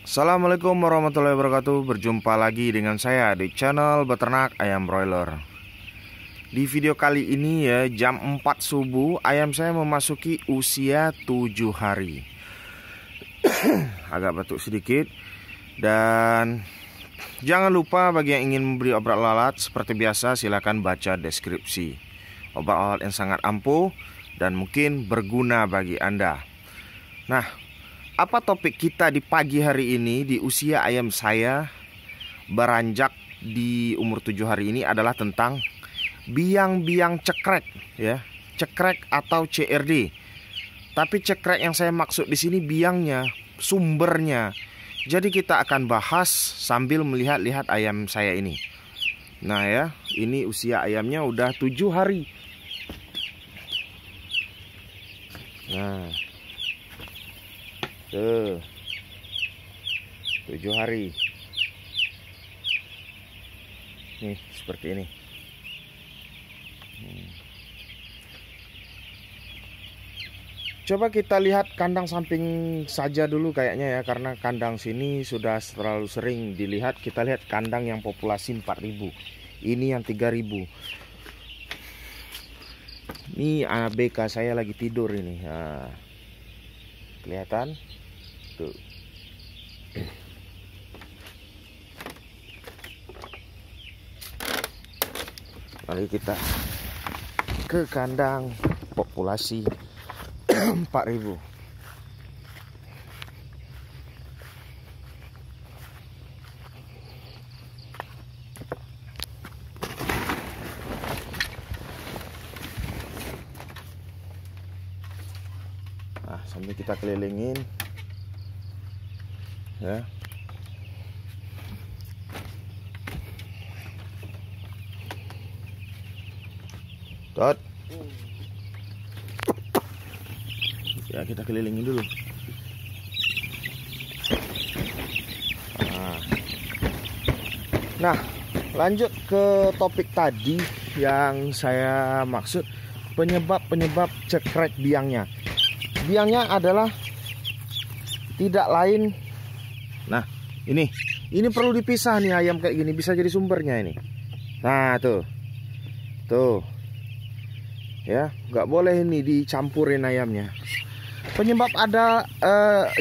Assalamualaikum warahmatullahi wabarakatuh. Berjumpa lagi dengan saya di channel beternak ayam broiler. Di video kali ini ya, jam 4 subuh ayam saya memasuki usia 7 hari. Agak batuk sedikit. Dan jangan lupa bagi yang ingin membeli obat lalat, seperti biasa silakan baca deskripsi. Obat lalat yang sangat ampuh dan mungkin berguna bagi Anda. Nah, apa topik kita di pagi hari ini di usia ayam saya beranjak di umur 7 hari ini adalah tentang biang-biang cekrek ya, cekrek atau CRD. Tapi cekrek yang saya maksud di sini biangnya, sumbernya. Jadi kita akan bahas sambil melihat-lihat ayam saya ini. Nah ya, ini usia ayamnya udah 7 hari. Nah, tuh 7 hari. Nih seperti ini. Coba kita lihat kandang samping saja dulu kayaknya ya, karena kandang sini sudah terlalu sering dilihat. Kita lihat kandang yang populasi 4.000. Ini yang 3.000. Ini ABK saya lagi tidur ini. Nah, kelihatan? Tuh. Mari kita ke kandang populasi 4.000. Nah, sambil kita kelilingin ya. Tot. Ya, kita kelilingin dulu. Nah, lanjut ke topik tadi yang saya maksud, penyebab cekrek biangnya. Biangnya adalah tidak lain. Nah, ini perlu dipisah nih, ayam kayak gini bisa jadi sumbernya ini. Nah, tuh ya, nggak boleh ini dicampurin ayamnya. Penyebab ada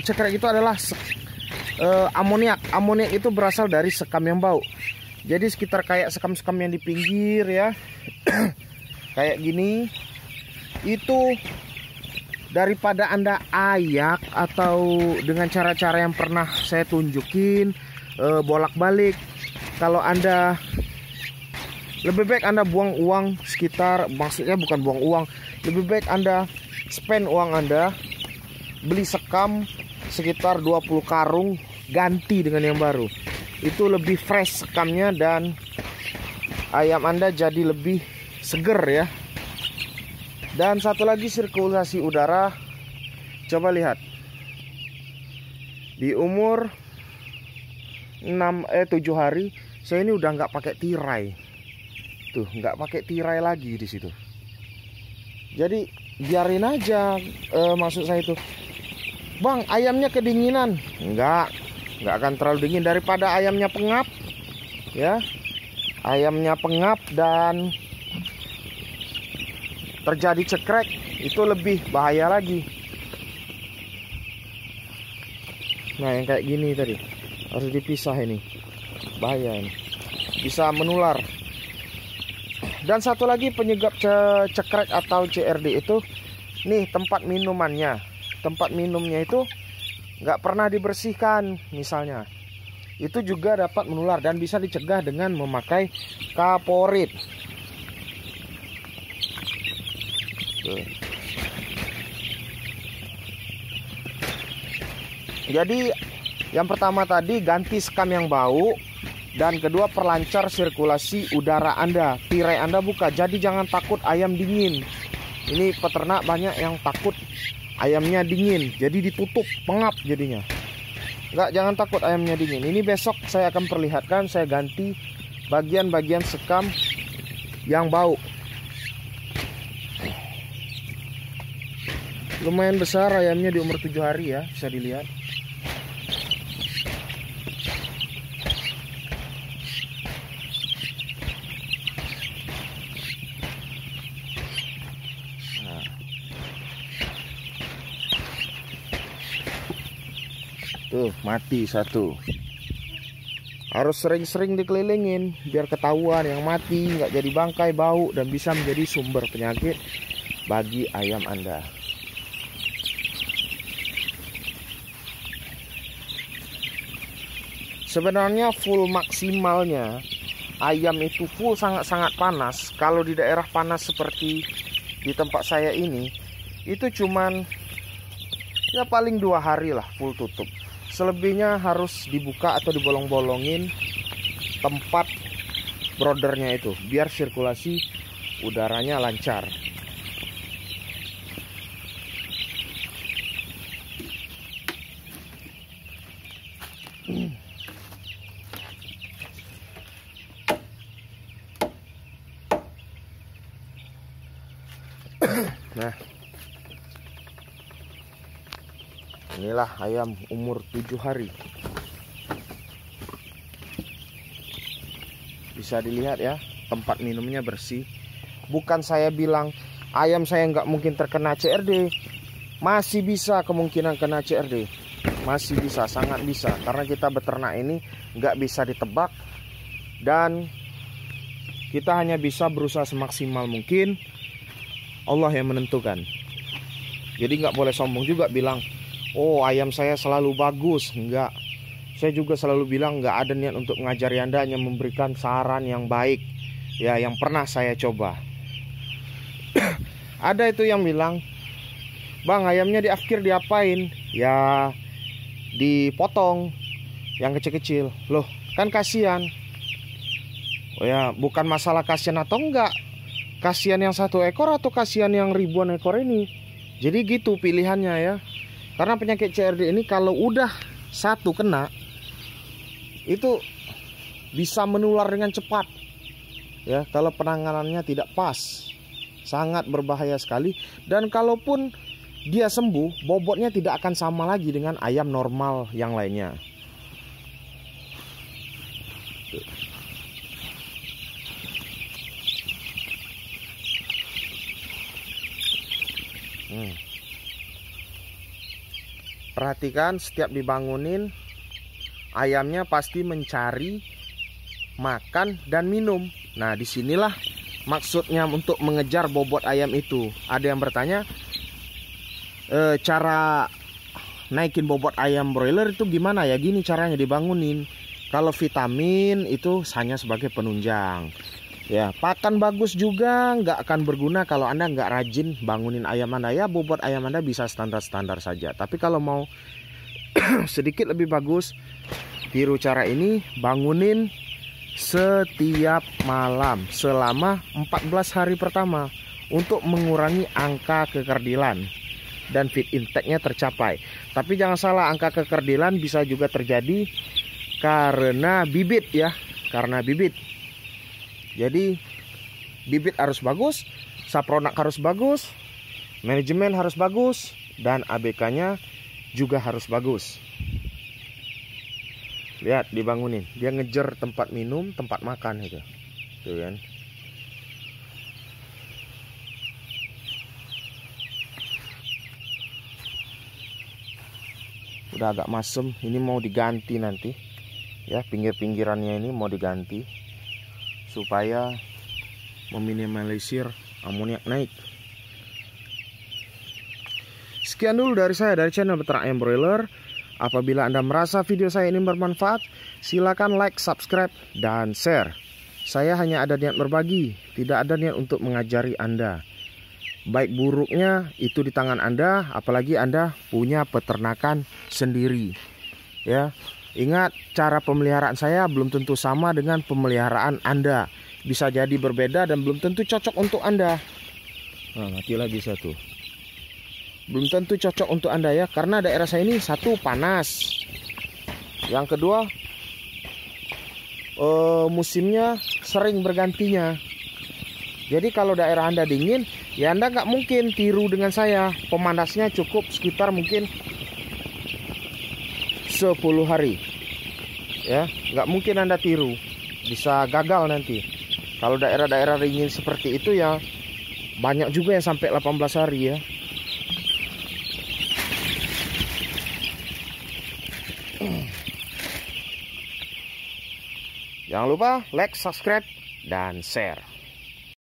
cekrek itu adalah amoniak. Amoniak itu berasal dari sekam yang bau. Jadi sekitar kayak sekam-sekam yang di pinggir ya, kayak gini. Itu daripada Anda ayak atau dengan cara-cara yang pernah saya tunjukin, bolak-balik, kalau Anda lebih baik Anda buang uang sekitar, maksudnya bukan buang uang, lebih baik Anda spend uang Anda, beli sekam sekitar 20 karung, ganti dengan yang baru. Itu lebih fresh sekamnya dan ayam Anda jadi lebih seger ya. Dan satu lagi, sirkulasi udara. Coba lihat. Di umur 7 hari saya ini udah nggak pakai tirai. Tuh, nggak pakai tirai lagi di situ. Jadi biarin aja, maksud saya itu, Bang, ayamnya kedinginan. Nggak akan terlalu dingin. Daripada ayamnya pengap ya, ayamnya pengap dan terjadi cekrek, itu lebih bahaya lagi. Nah, yang kayak gini tadi harus dipisah, ini bahaya, ini bisa menular. Dan satu lagi penyebab cekrek atau CRD itu, nih tempat minumannya. Tempat minumnya itu nggak pernah dibersihkan misalnya. Itu juga dapat menular dan bisa dicegah dengan memakai kaporit. Jadi yang pertama tadi ganti sekam yang bau, dan kedua perlancar sirkulasi udara Anda, tirai Anda buka. Jadi jangan takut ayam dingin. Ini peternak banyak yang takut ayamnya dingin, jadi ditutup, pengap jadinya. Jangan takut ayamnya dingin. Ini besok saya akan perlihatkan, saya ganti bagian-bagian sekam yang bau. Lumayan besar ayamnya di umur 7 hari ya, bisa dilihat. Tuh, mati satu. Harus sering-sering dikelilingin biar ketahuan yang mati, nggak jadi bangkai, bau, dan bisa menjadi sumber penyakit bagi ayam Anda. Sebenarnya full maksimalnya ayam itu full sangat-sangat panas. Kalau di daerah panas seperti di tempat saya ini, itu cuman ya paling 2 hari lah full tutup. Selebihnya harus dibuka atau dibolong-bolongin tempat brodernya itu biar sirkulasi udaranya lancar. Nah, inilah ayam umur 7 hari. Bisa dilihat ya, tempat minumnya bersih. Bukan saya bilang ayam saya nggak mungkin terkena CRD. Masih bisa kemungkinan kena CRD. Masih bisa, sangat bisa. Karena kita beternak ini nggak bisa ditebak. Dan kita hanya bisa berusaha semaksimal mungkin. Allah yang menentukan. Jadi nggak boleh sombong juga bilang, oh ayam saya selalu bagus. Enggak. Saya juga selalu bilang nggak ada niat untuk mengajari Anda, hanya memberikan saran yang baik. Ya, yang pernah saya coba. Ada itu yang bilang, bang ayamnya di akhir diapain? Ya dipotong yang kecil-kecil. Loh kan kasihan. Oh ya, bukan masalah kasihan atau enggak. Kasihan yang 1 ekor atau kasihan yang ribuan ekor ini. Jadi gitu pilihannya ya. Karena penyakit CRD ini kalau udah 1 kena, itu bisa menular dengan cepat. Ya, kalau penanganannya tidak pas, sangat berbahaya sekali. Dan kalaupun dia sembuh, bobotnya tidak akan sama lagi dengan ayam normal yang lainnya. Perhatikan setiap dibangunin, ayamnya pasti mencari makan dan minum. Nah, disinilah maksudnya untuk mengejar bobot ayam itu. Ada yang bertanya, cara naikin bobot ayam broiler itu gimana ya? Gini caranya dibangunin. Kalau vitamin itu hanya sebagai penunjang. Ya, pakan bagus juga nggak akan berguna kalau Anda nggak rajin bangunin ayam Anda. Ya, bobot ayam Anda bisa standar-standar saja. Tapi kalau mau sedikit lebih bagus, tiru cara ini, bangunin setiap malam selama 14 hari pertama untuk mengurangi angka kekerdilan dan feed intake-nya tercapai. Tapi jangan salah, angka kekerdilan bisa juga terjadi karena bibit ya, karena bibit. Jadi bibit harus bagus, sapronak harus bagus, manajemen harus bagus, dan ABK-nya juga harus bagus. Lihat dibangunin, dia ngejar tempat minum, tempat makan itu. Tuh kan. Udah agak masem, ini mau diganti nanti. Ya, pinggir-pinggirannya ini mau diganti supaya meminimalisir amoniak naik. Sekian dulu dari saya, dari channel Beternak Ayam Broiler. Apabila Anda merasa video saya ini bermanfaat, silakan like, subscribe, dan share. Saya hanya ada niat berbagi, tidak ada niat untuk mengajari Anda. Baik buruknya itu di tangan Anda, apalagi Anda punya peternakan sendiri. Ya, ingat, cara pemeliharaan saya belum tentu sama dengan pemeliharaan Anda. Bisa jadi berbeda dan belum tentu cocok untuk Anda. Nah, mati lagi satu. Belum tentu cocok untuk Anda ya, karena daerah saya ini satu panas. Yang kedua, musimnya sering bergantinya. Jadi kalau daerah Anda dingin, ya Anda nggak mungkin tiru dengan saya. Pemanasnya cukup sekitar mungkin 10 hari. Ya, nggak mungkin Anda tiru, bisa gagal nanti. Kalau daerah-daerah dingin seperti itu ya banyak juga yang sampai 18 hari ya. Jangan lupa like, subscribe, dan share.